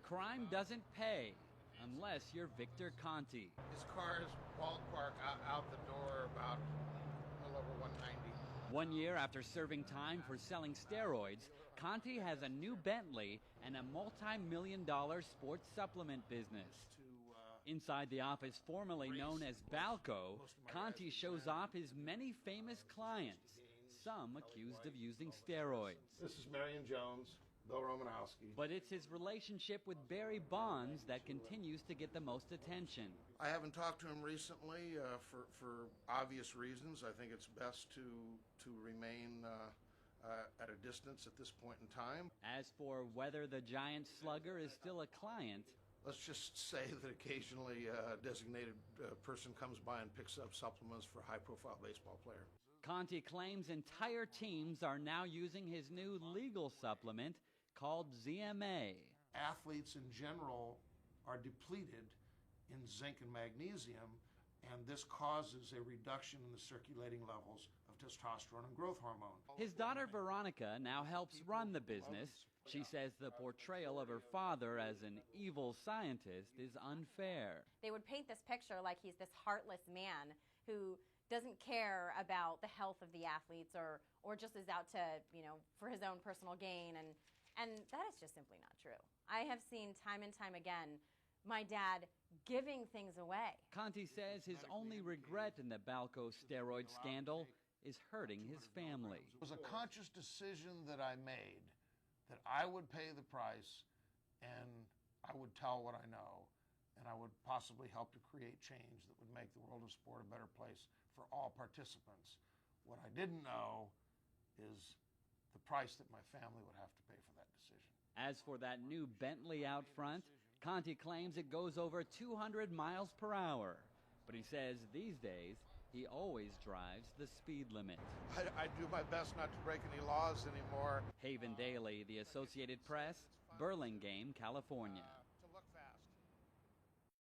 Crime doesn't pay unless you're Victor Conti. His car is ballpark out the door about a little over 190. 1 year after serving time for selling steroids, Conti has a new Bentley and a multi-million-dollar sports supplement business. Inside the office formerly known as Balco, Conti shows off his many famous clients, some accused of using steroids. This is Marion Jones, Bill Romanowski. But it's his relationship with Barry Bonds that continues to get the most attention. I haven't talked to him recently for obvious reasons. I think it's best to remain at a distance at this point in time. As for whether the giant slugger is still a client, let's just say that occasionally a designated person comes by and picks up supplements for a high-profile baseball player. Conti claims entire teams are now using his new legal supplement called ZMA. Athletes in general are depleted in zinc and magnesium, and this causes a reduction in the circulating levels of testosterone and growth hormone. His daughter Veronica now helps run the business. She says the portrayal of her father as an evil scientist is unfair. They would paint this picture like he's this heartless man who doesn't care about the health of the athletes or just is out to, for his own personal gain. And that is just simply not true. I have seen time and time again my dad giving things away. Conti says his only regret in the Balco steroid scandal is hurting his family. It was a conscious decision that I made that I would pay the price and I would tell what I know, and I would possibly help to create change that would make the world of sport a better place for all participants. What I didn't know is the price that my family would have to pay for that decision. As for that new Bentley out front, Conti claims it goes over 200 miles per hour. But he says these days he always drives the speed limit. I do my best not to break any laws anymore. Haven Daily, The Associated Press, Burlingame, California.